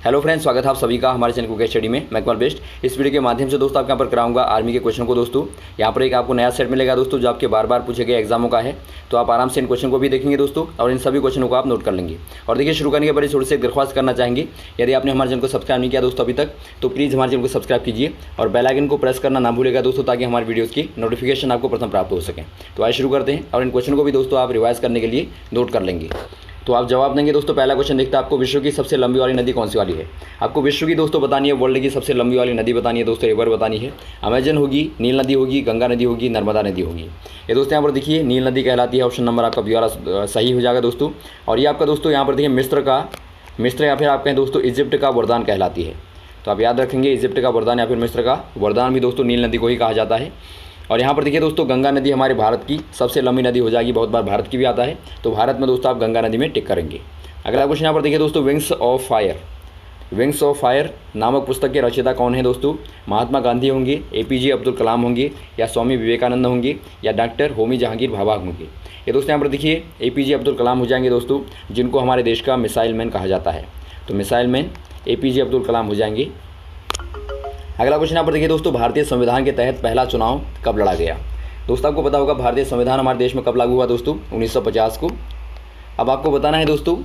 Hello friends, स्वागत है आप सभी का हमारे चैनल क्रिकेट स्टडी में। मैं कमल बेस्ट। इस वीडियो के माध्यम से दोस्तों आपके यहाँ पर कराऊंगा आर्मी के क्वेश्चन को। दोस्तों यहाँ पर एक आपको नया सेट मिलेगा दोस्तों, जो आपके बार बार पूछे गए एग्जामों का है। तो आप आराम से इन क्वेश्चन को भी देखेंगे दोस्तों, और इन सभी क्वेश्चनों को आप नोट कर लेंगे। और देखिए, शुरू करने के पहले थोड़ी सी दरख्वास्त करना चाहेंगे, यदि आपने हमारे चैनल को सब्सक्राइब नहीं किया दोस्तों अभी तक, तो प्लीज़ हमारे चैनल को सब्सक्राइब कीजिए और बेल आइकन को प्रेस करना ना भूलेगा दोस्तों, ताकि हमारे वीडियोज़ की नोटिफिकेशन आपको प्रथम प्राप्त हो सके। तो आइए शुरू करते हैं, और इन क्वेश्चन को भी दोस्तों आप रिवाइज करने के लिए नोट कर लेंगे। तो आप जवाब देंगे दोस्तों। पहला क्वेश्चन देखते हैं, आपको विश्व की सबसे लंबी वाली नदी कौन सी वाली है। आपको विश्व की दोस्तों बतानी है, वर्ल्ड की सबसे लंबी वाली नदी बतानी है दोस्तों, रिवर बतानी है। अमेजन होगी, नील नदी होगी, गंगा नदी होगी, नर्मदा नदी होगी। ये दोस्तों यहाँ पर देखिए नील नदी कहलाती है। ऑप्शन नंबर आपका बी वाला सही हो जाएगा दोस्तों। और ये आपका दोस्तों यहाँ पर देखिए मिस्र या फिर आप कहें दोस्तों इजिप्ट का वरदान कहलाती है। तो आप याद रखेंगे, इजिप्ट का वरदान या फिर मिस्र का वरदान भी दोस्तों नील नदी को ही कहा जाता है। और यहाँ पर देखिए दोस्तों, गंगा नदी हमारे भारत की सबसे लंबी नदी हो जाएगी। बहुत बार भारत की भी आता है, तो भारत में दोस्तों आप गंगा नदी में टिक करेंगे। अगला क्वेश्चन यहाँ पर देखिए दोस्तों, विंग्स ऑफ फायर नामक पुस्तक के रचयिता कौन है दोस्तों। महात्मा गांधी होंगे, एपीजे अब्दुल कलाम होंगे, या स्वामी विवेकानंद होंगे, या डॉक्टर होमी जहांगीर भाभा होंगे। ये दोस्तों यहाँ पर देखिए एपीजे अब्दुल कलाम हो जाएंगे दोस्तों, जिनको हमारे देश का मिसाइल मैन कहा जाता है। तो missile man APJ Abdul Kalam हो जाएंगे। अगला क्वेश्चन यहाँ पर देखिए दोस्तों, भारतीय संविधान के तहत पहला चुनाव कब लड़ा गया। दोस्तों आपको पता होगा भारतीय संविधान हमारे देश में कब लागू हुआ दोस्तों, 1950 को। अब आपको बताना है दोस्तों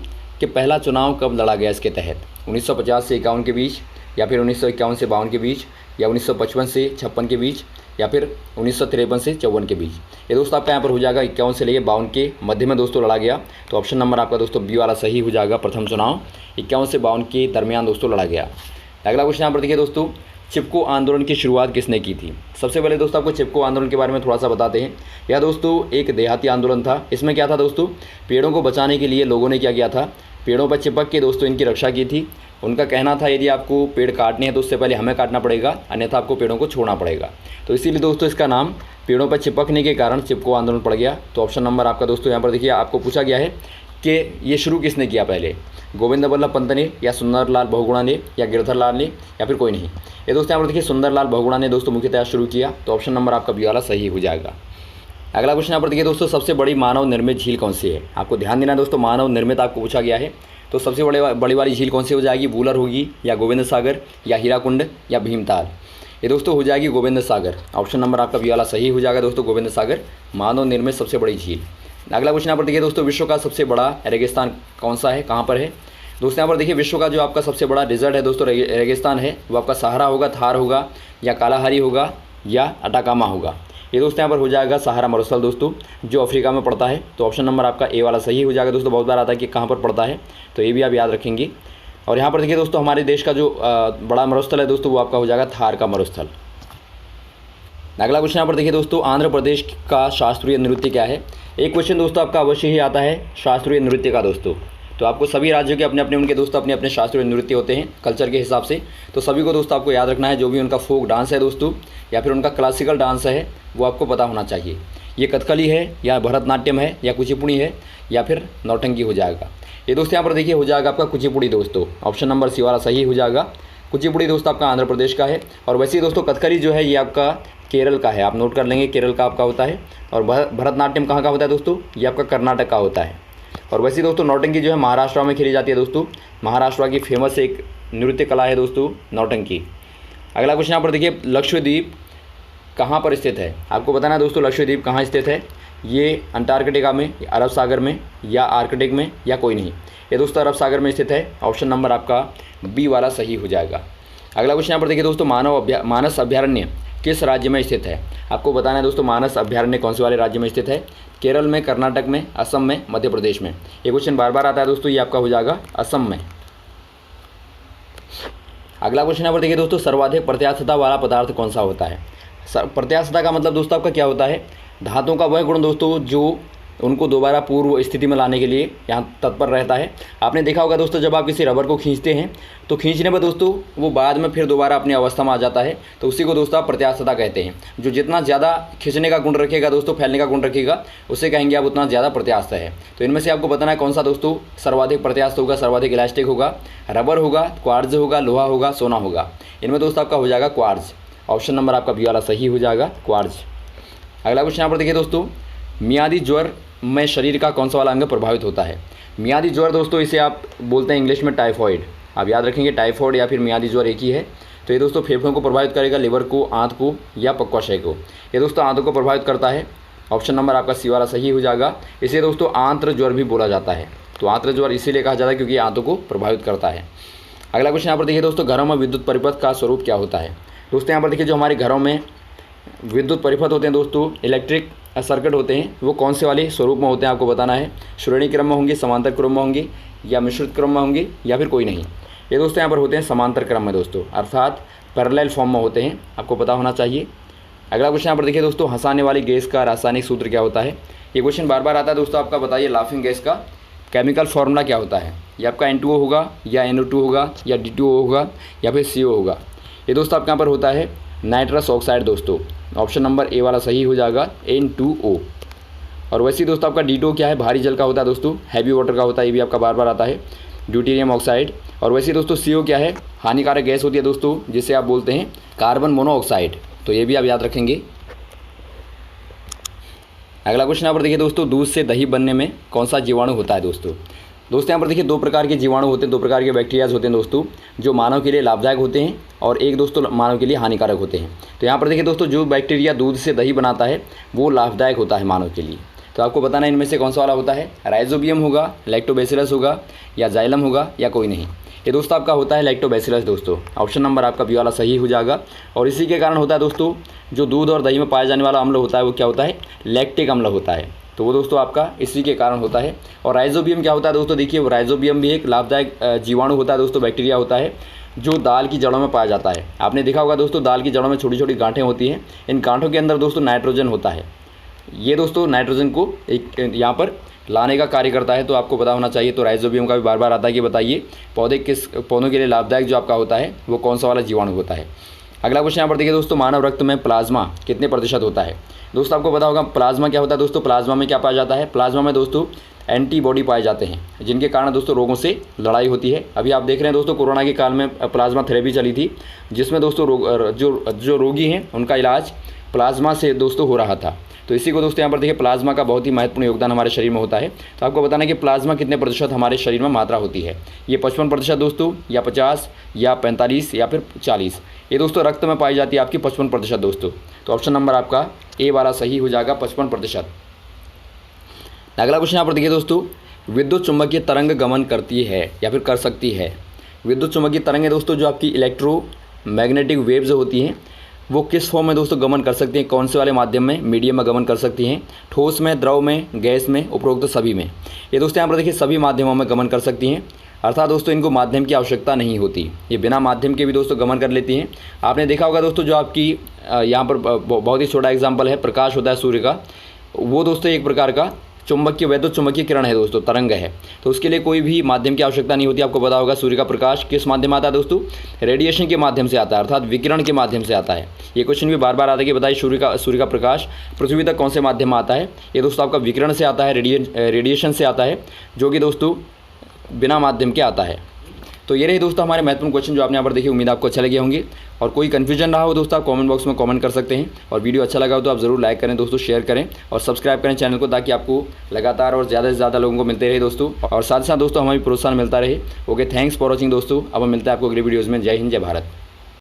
कि पहला चुनाव कब लड़ा गया इसके तहत, 1950 से 51 के बीच, या फिर 1951 से 52 के बीच, या 1955 से 56 के बीच, या फिर 1953 से 54 के बीच। ये दोस्तों आपका यहाँ पर हो जाएगा 51 से लेकर 52 के मध्य में दोस्तों लड़ा गया। तो ऑप्शन नंबर आपका दोस्तों बी वाला सही हो जाएगा। प्रथम चुनाव 51 से 52 के दरमियान दोस्तों लड़ा गया। अगला क्वेश्चन यहाँ पर देखिए दोस्तों, चिपको आंदोलन की शुरुआत किसने की थी। सबसे पहले दोस्तों आपको चिपको आंदोलन के बारे में थोड़ा सा बताते हैं। यह दोस्तों एक देहाती आंदोलन था। इसमें क्या था दोस्तों, पेड़ों को बचाने के लिए लोगों ने क्या किया था, पेड़ों पर चिपक के दोस्तों इनकी रक्षा की थी। उनका कहना था यदि आपको पेड़ काटने हैं तो उससे पहले हमें काटना पड़ेगा, अन्यथा आपको पेड़ों को छोड़ना पड़ेगा। तो इसीलिए दोस्तों इसका नाम पेड़ों पर चिपकने के कारण चिपको आंदोलन पड़ गया। तो ऑप्शन नंबर आपका दोस्तों यहाँ पर देखिए, आपको पूछा गया है कि ये शुरू किसने किया, पहले गोविंद बल्लभ पंत ने, या सुंदरलाल बहुगुणा ने, या गिरधर लाल ने, या फिर कोई नहीं। ये दोस्तों यहाँ पर देखिए सुंदरलाल बहुगुणा ने दोस्तों मुख्यतः शुरू किया। तो ऑप्शन नंबर आपका बी वाला सही हो जाएगा। अगला क्वेश्चन यहाँ पर देखिए दोस्तों, सबसे बड़ी मानव निर्मित झील कौन सी है। आपको ध्यान देना है दोस्तों, मानव निर्मित आपको पूछा गया है। तो सबसे बड़ी वाली झील कौन सी हो जाएगी, वूलर होगी, या गोविंद सागर, या हीराकुंड, या भीमताल। ये दोस्तों हो जाएगी गोविंद सागर। ऑप्शन नंबर आपका बी वाला सही हो जाएगा दोस्तों, गोविंद सागर मानव निर्मित सबसे बड़ी झील। अगला क्वेश्चन यहाँ पर देखिए दोस्तों, विश्व का सबसे बड़ा रेगिस्तान कौन सा है, कहाँ पर है। दोस्तों यहाँ पर देखिए, विश्व का जो आपका सबसे बड़ा डिजर्ट है दोस्तों, रेगिस्तान है, वो आपका सहारा होगा, थार होगा, या कालाहारी होगा, या अटाकामा होगा। ये दोस्तों यहाँ पर हो जाएगा सहारा मरुस्थल दोस्तों, जो अफ्रीका में पड़ता है। तो ऑप्शन नंबर आपका ए वाला सही हो जाएगा दोस्तों। बहुत बार आता है कि कहाँ पर पड़ता है, तो ये भी आप याद रखेंगे। और यहाँ पर देखिए दोस्तों, हमारे देश का जो बड़ा मरुस्थल है दोस्तों, वो आपका हो जाएगा थार का मरुस्थल। अगला क्वेश्चन यहाँ पर देखिए दोस्तों, आंध्र प्रदेश का शास्त्रीय नृत्य क्या है। एक क्वेश्चन दोस्तों आपका अवश्य ही आता है शास्त्रीय नृत्य का दोस्तों। तो आपको सभी राज्यों के अपने अपने उनके दोस्तों अपने अपने शास्त्रीय नृत्य होते हैं कल्चर के हिसाब से। तो सभी को दोस्तों आपको याद रखना है, जो भी उनका फोक डांस है दोस्तों, या फिर उनका क्लासिकल डांस है, वो आपको पता होना चाहिए। ये कथकली है, या भरतनाट्यम है, या कुचिपुड़ी है, या फिर नौटंकी हो जाएगा। ये दोस्तों यहाँ पर देखिए हो जाएगा आपका कुचिपुड़ी दोस्तों। ऑप्शन नंबर सी वाला सही हो जाएगा। कुचिपुड़ी दोस्तों आपका आंध्र प्रदेश का है। और वैसे ही दोस्तों कथकली जो है ये आपका केरल का है, आप नोट कर लेंगे, केरल का आपका होता है। और भरतनाट्यम कहाँ का होता है दोस्तों, ये आपका कर्नाटक का होता है। और वैसे ही दोस्तों नौटंकी जो है महाराष्ट्र में खेली जाती है दोस्तों। महाराष्ट्र की फेमस एक नृत्य कला है दोस्तों नौटंकी। अगला क्वेश्चन यहाँ पर देखिए, लक्षद्वीप कहाँ पर स्थित है। आपको बताना है दोस्तों लक्षद्वीप कहाँ स्थित है। ये अंटार्कटिका में, अरब सागर में, या आर्कटिक में, या कोई नहीं। ये दोस्तों अरब सागर में स्थित है। ऑप्शन नंबर आपका बी वाला सही हो जाएगा। अगला क्वेश्चन यहाँ पर देखिए दोस्तों, मानस अभ्यारण्य किस राज्य में स्थित है। आपको बताना है दोस्तों मानस अभ्यारण्य कौन से वाले राज्य में स्थित है। केरल में, कर्नाटक में, असम में, मध्य प्रदेश में। ये क्वेश्चन बार बार आता है दोस्तों, ये आपका हो जाएगा असम में। अगला क्वेश्चन यहाँ पर देखिए दोस्तों, सर्वाधिक प्रत्यास्थता वाला पदार्थ कौन सा होता है। प्रत्यास्थता का मतलब दोस्तों आपका क्या होता है, धातुओं का वह गुण दोस्तों जो उनको दोबारा पूर्व स्थिति में लाने के लिए यहाँ तत्पर रहता है। आपने देखा होगा दोस्तों, जब आप किसी रबर को खींचते हैं तो खींचने पर दोस्तों वो बाद में फिर दोबारा अपनी अवस्था में आ जाता है। तो उसी को दोस्तों आप प्रत्यास्थता कहते हैं। जो जितना ज़्यादा खींचने का गुण रखेगा दोस्तों, फैलने का गुण रखेगा, उसे कहेंगे आप उतना ज़्यादा प्रत्यास्थ है। तो इनमें से आपको बताना है कौन सा दोस्तों सर्वाधिक प्रत्यास्थ होगा, सर्वाधिक इलास्टिक होगा। रबर होगा, क्वार्ट्ज होगा, लोहा होगा, सोना होगा। इनमें दोस्तों आपका हो जाएगा क्वार्ट्ज। ऑप्शन नंबर आपका बी वाला सही हो जाएगा, क्वार्ट्ज। अगला क्वेश्चन यहाँ पर देखिए दोस्तों, मियादी ज्वर में शरीर का कौन सा वाला अंग प्रभावित होता है। मियादी ज्वर दोस्तों इसे आप बोलते हैं इंग्लिश में टाइफॉइड। आप याद रखेंगे टाइफॉइड या फिर मियादी ज्वर एक ही है। तो ये दोस्तों फेफड़ों को प्रभावित करेगा, लिवर को, आंत को या पक्वाशय को। ये दोस्तों आंतों को प्रभावित करता है। ऑप्शन नंबर आपका सी वाला सही हो जाएगा। इसे दोस्तों आंत्र ज्वर भी बोला जाता है। तो आंत्र ज्वर इसीलिए कहा जाता है क्योंकि आंतों को प्रभावित करता है। अगला क्वेश्चन यहाँ पर देखिए दोस्तों, घरों में विद्युत परिपथ का स्वरूप क्या होता है। दोस्तों यहाँ पर देखिए जो हमारे घरों में विद्युत परिपथ होते हैं दोस्तों, इलेक्ट्रिक सर्किट होते हैं, वो कौन से वाले स्वरूप में होते हैं आपको बताना है। श्रेणी क्रम में होंगे, समांतर क्रम में होंगे या मिश्रित क्रम में होंगे या फिर कोई नहीं। ये दोस्तों यहाँ पर होते हैं समांतर क्रम में दोस्तों, अर्थात पैरेलल फॉर्म में होते हैं, आपको पता होना चाहिए। अगला क्वेश्चन यहाँ पर देखिए दोस्तों, हंसाने वाली गैस का रासायनिक सूत्र क्या होता है। ये क्वेश्चन बार बार आता है दोस्तों, आपका बताइए लाफिंग गैस का केमिकल फार्मूला क्या होता है। ये आपका N2O होगा या NO2 होगा या D2O होगा या फिर CO होगा। ये दोस्तों आपके यहाँ पर होता है नाइट्रस ऑक्साइड दोस्तों। ऑप्शन नंबर ए वाला सही हो जाएगा, N2O। और वैसे ही दोस्तों आपका D2O क्या है, भारी जल का होता है दोस्तों, हैवी वाटर का होता है, ये भी आपका बार बार आता है, ड्यूटेरियम ऑक्साइड। और वैसे ही दोस्तों CO क्या है, हानिकारक गैस होती है दोस्तों, जिसे आप बोलते हैं कार्बन मोनोऑक्साइड। तो ये भी आप याद रखेंगे। अगला क्वेश्चन यहाँ पर देखिए दोस्तों, दूध से दही बनने में कौन सा जीवाणु होता है दोस्तों। यहाँ पर देखिए दो प्रकार के जीवाणु होते हैं, दो प्रकार के बैक्टीरियाज होते हैं दोस्तों, जो मानव के लिए लाभदायक होते हैं और एक दोस्तों मानव के लिए हानिकारक होते हैं। तो यहाँ पर देखिए दोस्तों, जो बैक्टीरिया दूध से दही बनाता है वो लाभदायक होता है मानव के लिए। तो आपको बताना है इनमें से कौन सा वाला होता है, राइजोबियम होगा, लैक्टोबैसिलस होगा या जाइलम होगा या कोई नहीं। ये दोस्तों आपका होता है लैक्टोबैसिलस दोस्तों। ऑप्शन नंबर आपका बी वाला सही हो जाएगा। और इसी के कारण होता है दोस्तों, जो दूध और दही में पाया जाने वाला अम्ल होता है वो क्या होता है, लैक्टिक अम्ल होता है। तो वो दोस्तों आपका इसी के कारण होता है। और राइजोबियम क्या होता है दोस्तों, देखिए वो राइजोबियम भी एक लाभदायक जीवाणु होता है दोस्तों, बैक्टीरिया होता है, जो दाल की जड़ों में पाया जाता है। आपने देखा होगा दोस्तों, दाल की जड़ों में छोटी छोटी गांठें होती हैं, इन गांठों के अंदर दोस्तों नाइट्रोजन होता है। ये दोस्तों नाइट्रोजन को एक यहाँ पर लाने का कार्य करता है, तो आपको पता होना चाहिए। तो राइजोबियम का भी बार बार आता है कि बताइए पौधों के लिए लाभदायक जो आपका होता है वो कौन सा वाला जीवाणु होता है। अगला क्वेश्चन यहाँ पर देखिए दोस्तों, मानव रक्त में प्लाज्मा कितने प्रतिशत होता है। दोस्तों आपको पता होगा प्लाज्मा क्या होता है दोस्तों, प्लाज्मा में क्या पाया जाता है, प्लाज्मा में दोस्तों एंटीबॉडी पाए जाते हैं, जिनके कारण दोस्तों रोगों से लड़ाई होती है। अभी आप देख रहे हैं दोस्तों, कोरोना के काल में प्लाज्मा थेरेपी चली थी, जिसमें दोस्तों जो रोगी हैं उनका इलाज प्लाज्मा से दोस्तों हो रहा था। तो इसी को दोस्तों यहाँ पर देखिए, प्लाज्मा का बहुत ही महत्वपूर्ण योगदान हमारे शरीर में होता है। तो आपको बताना है कि प्लाज्मा कितने प्रतिशत हमारे शरीर में मात्रा होती है। ये 55% दोस्तों, या 50 या 45 या फिर 40। ये दोस्तों रक्त में पाई जाती है आपकी 55% दोस्तों। तो ऑप्शन नंबर आपका ए वाला सही हो जाएगा, 55%। अगला क्वेश्चन यहाँ पर देखिए दोस्तों, विद्युत चुम्बकीय तरंग गमन करती है या फिर कर सकती है। विद्युत चुम्बकीय तरंगें दोस्तों जो आपकी इलेक्ट्रोमैग्नेटिक वेव्स होती हैं, वो किस फॉर्म में दोस्तों गमन कर सकती हैं, कौन से वाले माध्यम में, मीडियम में गमन कर सकती हैं, ठोस में, द्रव में, गैस में, उपरोक्त सभी में। ये दोस्तों यहाँ पर देखिए सभी माध्यमों में गमन कर सकती हैं, अर्थात दोस्तों इनको माध्यम की आवश्यकता नहीं होती, ये बिना माध्यम के भी दोस्तों गमन कर लेती हैं। आपने देखा होगा दोस्तों, जो आपकी यहाँ पर बहुत ही छोटा एग्जाम्पल है, प्रकाश होता है सूर्य का, वो दोस्तों एक प्रकार का चुंबकीय वैद्युत चुंबकीय किरण है दोस्तों, तरंग है। तो उसके लिए कोई भी माध्यम की आवश्यकता नहीं होती। आपको पता होगा सूर्य का प्रकाश किस माध्यम आता है दोस्तों, रेडिएशन के माध्यम से आता है, अर्थात विकिरण के माध्यम से आता है। ये क्वेश्चन भी बार बार आता है कि बताइए सूर्य का प्रकाश पृथ्वी तक कौन से माध्यम में आता है। ये दोस्तों आपका विकिरण से आता है, रेडिएशन से आता है, जो कि दोस्तों बिना माध्यम के आता है। तो ये रहे दोस्तों हमारे महत्वपूर्ण क्वेश्चन जो आपने यहाँ पर देखे। उम्मीद आपको अच्छा लगे होंगे, और कोई कन्फ्यूजन रहा हो दोस्तों आप कमेंट बॉक्स में कमेंट कर सकते हैं। और वीडियो अच्छा लगा हो तो आप ज़रूर लाइक करें दोस्तों, शेयर करें और सब्सक्राइब करें चैनल को, ताकि आपको लगातार और ज़्यादा से ज़्यादा लोगों को मिलते रहे दोस्तों, और साथ ही साथ दोस्तों हमें प्रोत्साहन मिलता रहे। ओके, थैंक्स फॉर वॉचिंग दोस्तों। अब हम मिलते हैं आपको अगली वीडियोज़ में। जय हिंद, जय भारत।